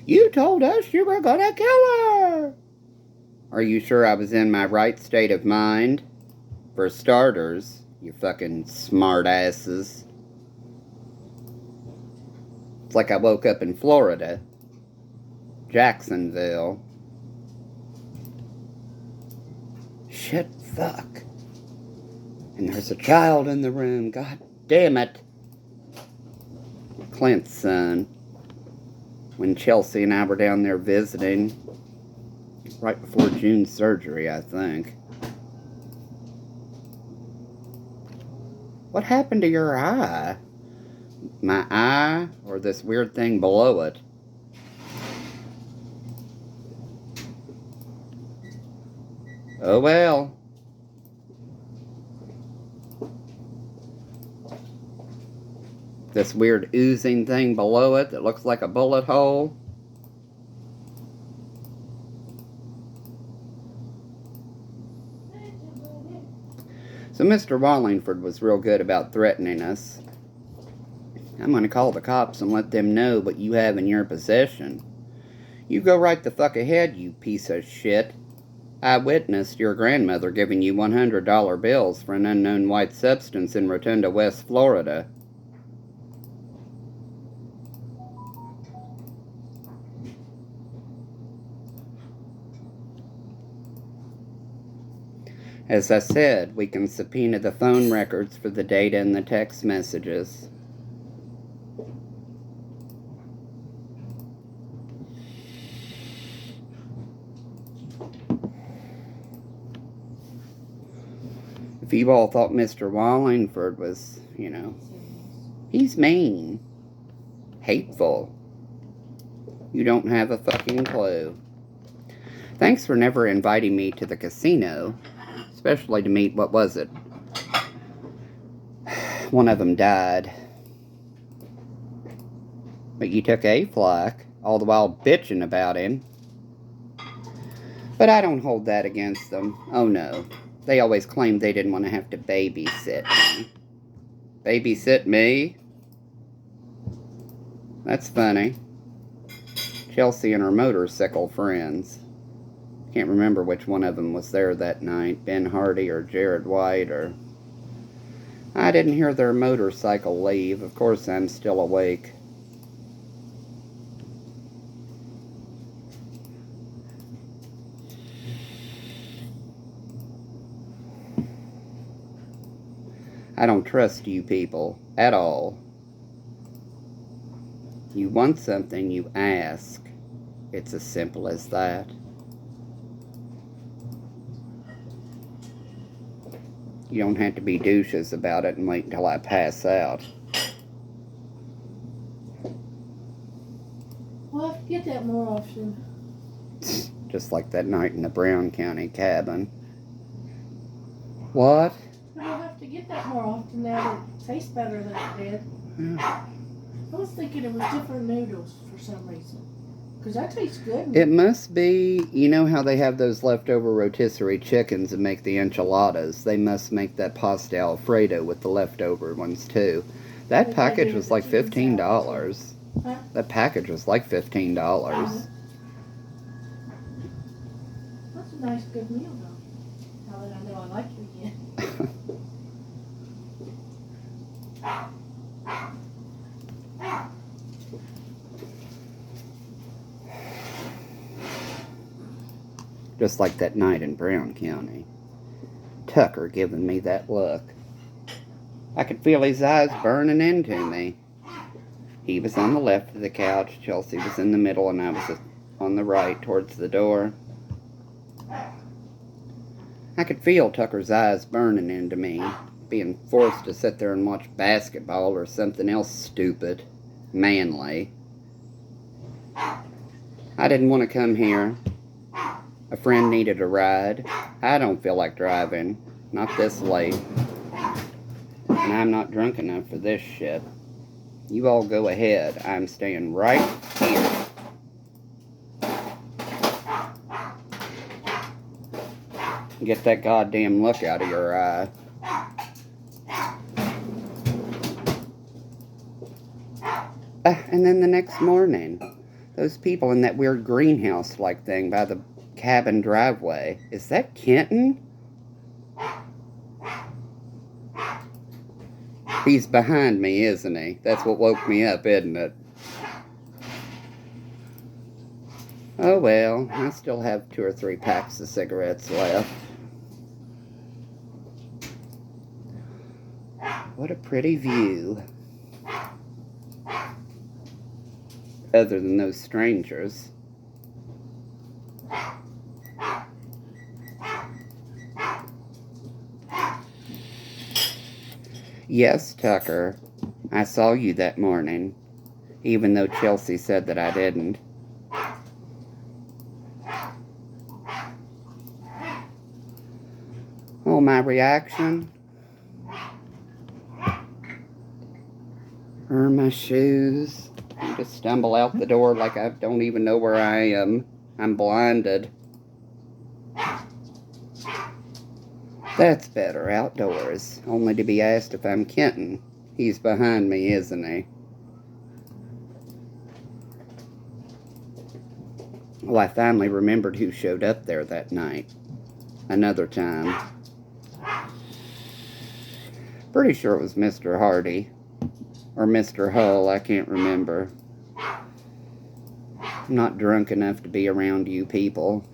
You told us you were gonna kill her! Are you sure I was in my right state of mind? For starters, you fucking smart asses. It's like I woke up in Florida. Jacksonville. Shit, fuck. And there's a child in the room. God damn it. Clint's son. When Chelsea and I were down there visiting. Right before June's surgery, I think. What happened to your eye? My eye? Or this weird thing below it? Oh well. This weird oozing thing below it that looks like a bullet hole. So Mr. Wallingford was real good about threatening us. I'm going to call the cops and let them know what you have in your possession. You go right the fuck ahead, you piece of shit. I witnessed your grandmother giving you $100 bills for an unknown white substance in Rotunda, West Florida. As I said, we can subpoena the phone records for the data and the text messages. If you all thought Mr. Wallingford was, he's mean, hateful. You don't have a fucking clue. Thanks for never inviting me to the casino, especially to meet, what was it? One of them died. But you took Aflac, all the while bitching about him. But I don't hold that against them. Oh no. They always claimed they didn't want to have to babysit me. Babysit me? That's funny. Chelsea and her motorcycle friends. Can't remember which one of them was there that night. Ben Hardy or Jared White or... I didn't hear their motorcycle leave. Of course I'm still awake. I don't trust you people at all. You want something, you ask. It's as simple as that. You don't have to be douches about it and wait until I pass out. We'll have to get that more often. Just like that night in the Brown County cabin. What? We'll have to get that more often now that it tastes better than it did. Yeah. I was thinking it was different noodles for some reason. Because that tastes good. It must be, you know how they have those leftover rotisserie chickens and make the enchiladas? They must make that pasta Alfredo with the leftover ones too. That package was like $15. Huh? That package was like $15. That's a nice, good meal though. Now that I know I like you again. Just like that night in Brown County. Tucker giving me that look. I could feel his eyes burning into me. He was on the left of the couch, Chelsea was in the middle, and I was on the right towards the door. I could feel Tucker's eyes burning into me, being forced to sit there and watch basketball or something else stupid, manly. I didn't want to come here. A friend needed a ride. I don't feel like driving. Not this late. And I'm not drunk enough for this shit. You all go ahead. I'm staying right here. Get that goddamn look out of your eye. And then the next morning, Those people in that weird greenhouse-like thing by the cabin driveway. Is that Kenton? He's behind me, isn't he? That's what woke me up, isn't it? Oh well, I still have 2 or 3 packs of cigarettes left. What a pretty view. Other than those strangers. Yes, Tucker, I saw you that morning, even though Chelsea said that I didn't. Oh, my reaction? Or my shoes? I just stumble out the door like I don't even know where I am. I'm blinded. That's better, outdoors. Only to be asked if I'm Kenton. He's behind me, isn't he? Oh, I finally remembered who showed up there that night. Another time. Pretty sure it was Mr. Hardy. Or Mr. Hull, I can't remember. I'm not drunk enough to be around you people.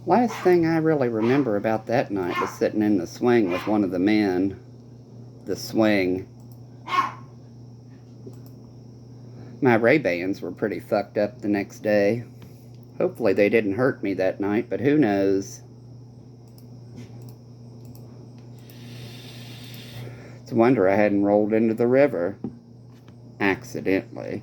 Last thing I really remember about that night was sitting in the swing with one of the men. The swing. My Ray-Bans were pretty fucked up the next day. Hopefully they didn't hurt me that night, but who knows? It's a wonder I hadn't rolled into the river. Accidentally.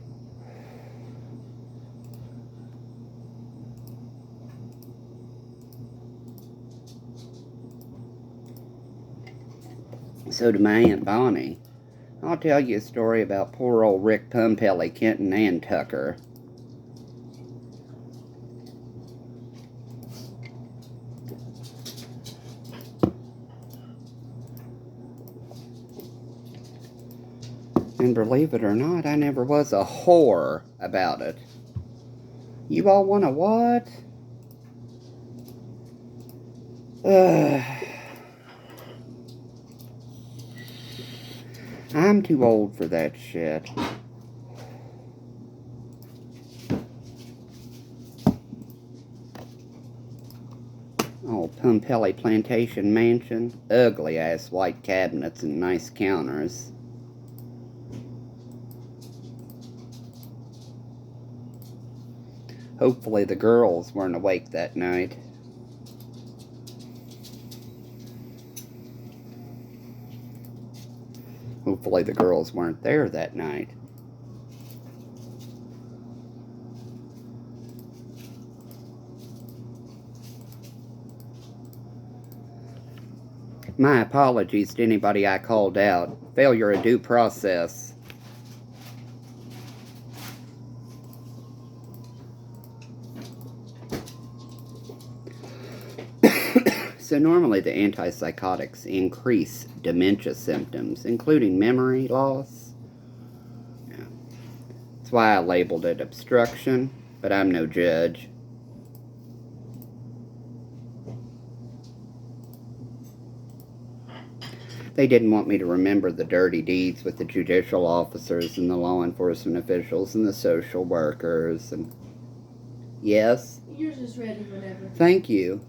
So to my Aunt Bonnie, I'll tell you a story about poor old Rick Pumpelly, Kenton, and Tucker. And believe it or not, I never was a whore about it. You all want to what? I'm too old for that shit. Oh, Pumpelly Plantation Mansion. Ugly ass white cabinets and nice counters. Hopefully the girls weren't awake that night. Hopefully the girls weren't there that night. My apologies to anybody I called out. Failure of due process. So normally the antipsychotics increase dementia symptoms, including memory loss. Yeah. That's why I labeled it obstruction, but I'm no judge. They didn't want me to remember the dirty deeds with the judicial officers and the law enforcement officials and the social workers and... Yes? Yours is ready whenever. Thank you.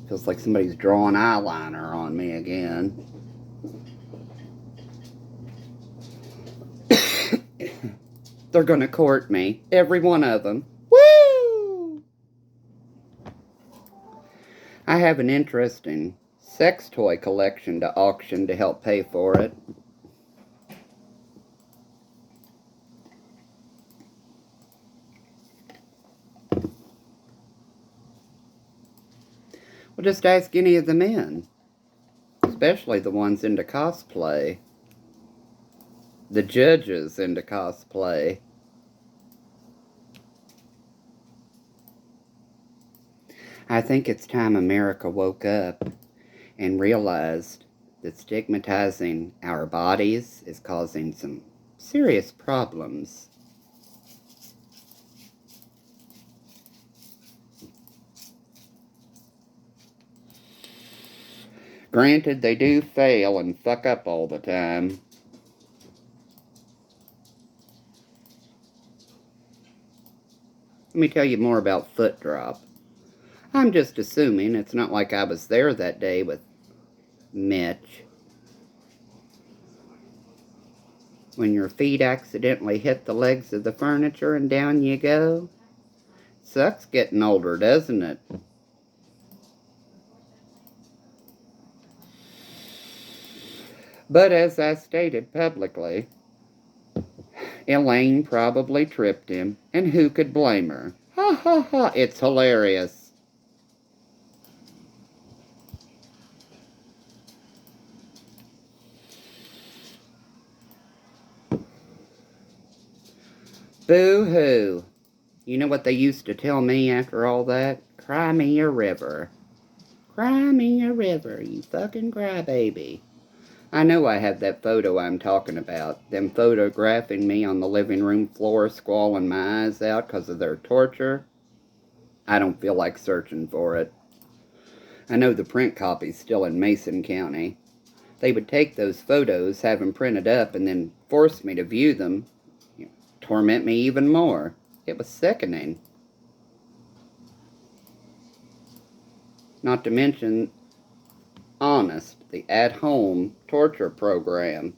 Feels like somebody's drawing eyeliner on me again. They're gonna court me. Every one of them. Woo! I have an interesting sex toy collection to auction to help pay for it. Well, just ask any of the men. Especially the ones into cosplay. The judges into cosplay. I think it's time America woke up and realized that stigmatizing our bodies is causing some serious problems. Granted, they do fail and fuck up all the time. Let me tell you more about foot drop. I'm just assuming it's not like I was there that day with Mitch. When your feet accidentally hit the legs of the furniture and down you go. Sucks getting older, doesn't it? But as I stated publicly, Elaine probably tripped him, and who could blame her? Ha ha ha, it's hilarious. Boo-hoo. You know what they used to tell me after all that? Cry me a river. Cry me a river, you fucking crybaby. I know I have that photo I'm talking about. Them photographing me on the living room floor, squalling my eyes out because of their torture. I don't feel like searching for it. I know the print copy's still in Mason County. They would take those photos, have them printed up, and then force me to view them. Torment me even more. It was sickening. Not to mention Honest, the at-home torture program.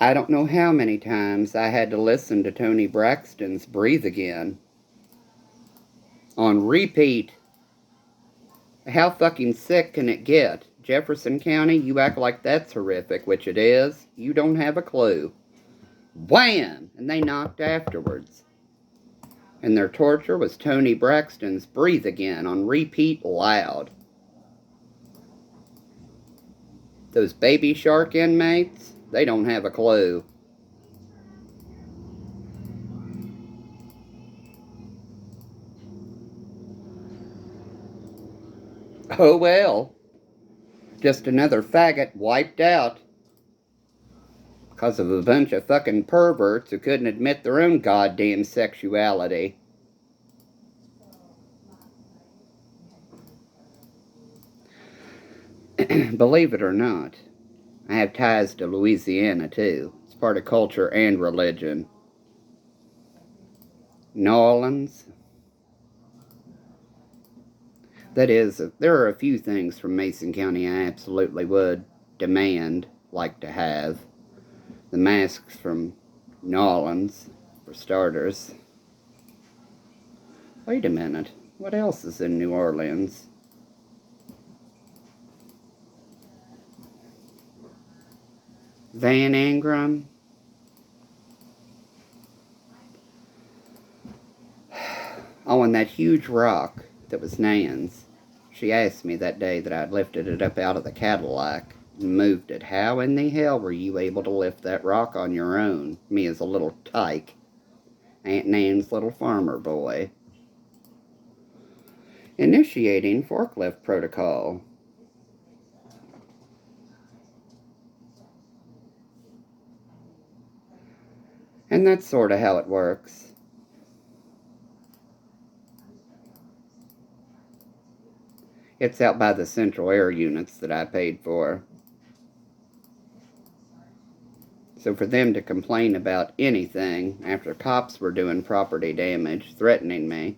I don't know how many times I had to listen to Toni Braxton's Breathe Again on repeat. How fucking sick can it get? Jefferson County, you act like that's horrific, which it is. You don't have a clue. Wham! And they knocked afterwards. And their torture was Toni Braxton's Breathe Again on repeat loud. Those Baby Shark inmates, they don't have a clue. Oh well. Just another faggot wiped out because of a bunch of fucking perverts who couldn't admit their own goddamn sexuality. Believe it or not, I have ties to Louisiana too. It's part of culture and religion. New Orleans. That is, there are a few things from Mason County I absolutely would like to have. The masks from New Orleans, for starters. Wait a minute, what else is in New Orleans? Van Ingram. Oh, and that huge rock that was Nan's. She asked me that day that I'd lifted it up out of the Cadillac and moved it. How in the hell were you able to lift that rock on your own? Me as a little tyke. Aunt Nan's little farmer boy. Initiating forklift protocol. And that's sort of how it works. It's out by the central air units that I paid for. So for them to complain about anything after cops were doing property damage, threatening me,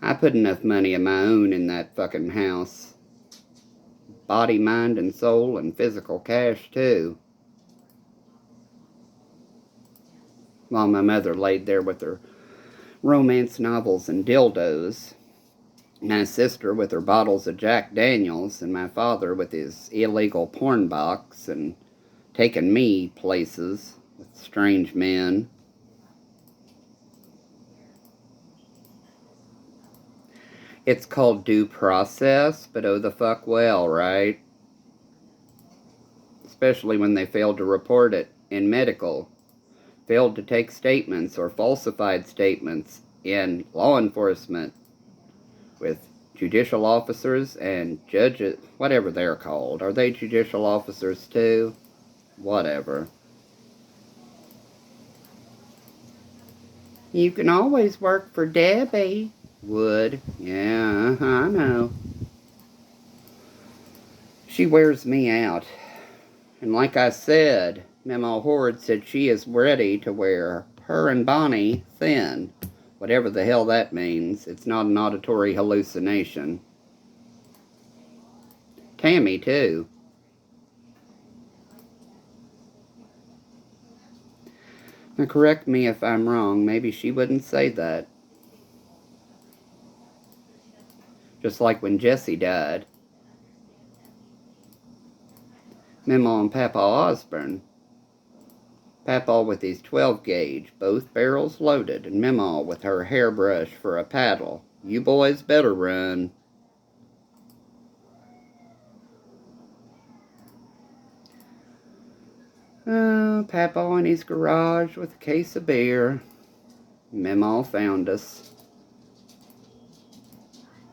I put enough money of my own in that fucking house. Body, mind, and soul, and physical cash too. While my mother laid there with her romance novels and dildos, my sister with her bottles of Jack Daniels, and my father with his illegal porn box and taking me places with strange men. It's called due process, but oh the fuck well, right? Especially when they failed to report it in medical, failed to take statements or falsified statements in law enforcement. with judicial officers and judges, whatever they're called. Are they judicial officers too? Whatever. You can always work for Debbie. Would. Yeah, I know. She wears me out. And like I said, Memo Horde said she is ready to wear her and Bonnie thin. Whatever the hell that means. It's not an auditory hallucination. Tammy, too. Now correct me if I'm wrong. Maybe she wouldn't say that. Just like when Jesse died. Memo and Papa Osborne. Papa with his 12-gauge, both barrels loaded, and Memo with her hairbrush for a paddle. You boys better run. Papa in his garage with a case of beer. Memo found us.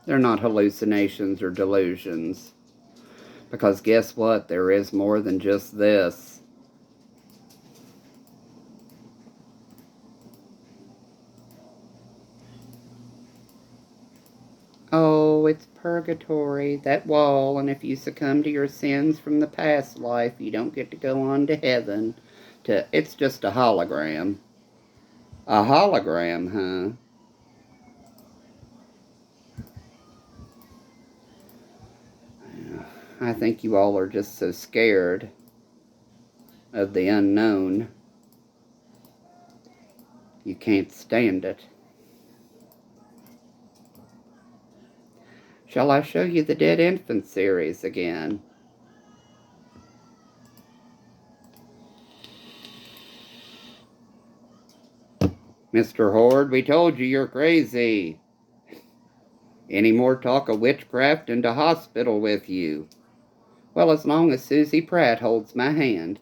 They're not hallucinations or delusions. Because guess what? There is more than just this. Oh, it's purgatory, that wall, and if you succumb to your sins from the past life, you don't get to go on to heaven. It's just a hologram. A hologram, huh? I think you all are just so scared of the unknown. You can't stand it. Shall I show you the Dead Infant series again? Mr. Horde, we told you you're crazy. Any more talk of witchcraft and to hospital with you. Well, as long as Susie Pratt holds my hand.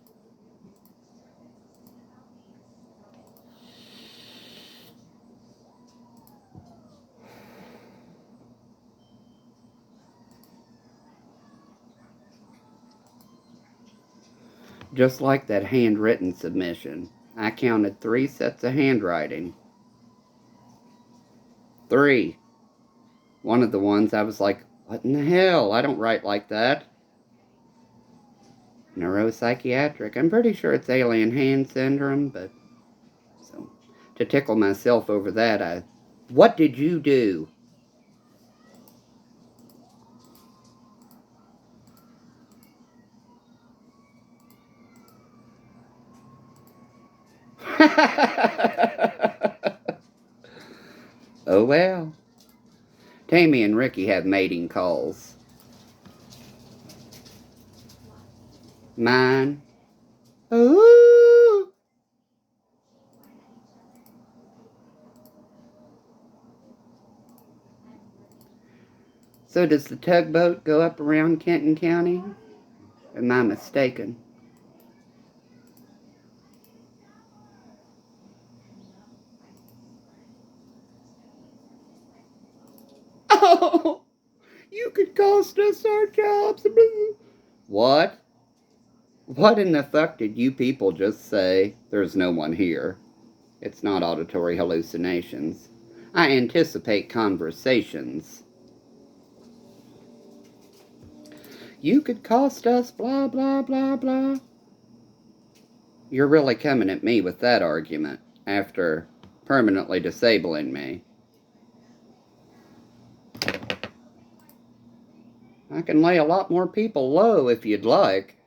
Just like that handwritten submission. I counted 3 sets of handwriting. 3. One of the ones I was like, what in the hell? I don't write like that. Neuropsychiatric. I'm pretty sure it's alien hand syndrome, but so to tickle myself over that, what did you do? Oh well. Tammy and Ricky have mating calls. Mine. Ooh. So does the tugboat go up around Kenton County? Am I mistaken? Oh, you could cost us our jobs. What? What in the fuck did you people just say? There's no one here. It's not auditory hallucinations. I anticipate conversations. You could cost us blah, blah, blah, blah. You're really coming at me with that argument after permanently disabling me. I can lay a lot more people low if you'd like.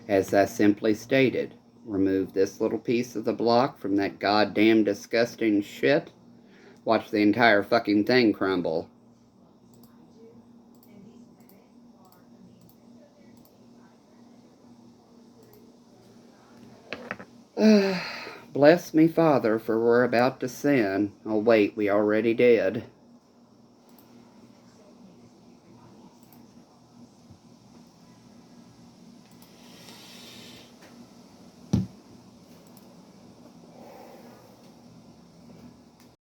As I simply stated, remove this little piece of the block from that goddamn disgusting shit. Watch the entire fucking thing crumble. Bless me, Father, for we're about to sin. Oh, wait, we already did.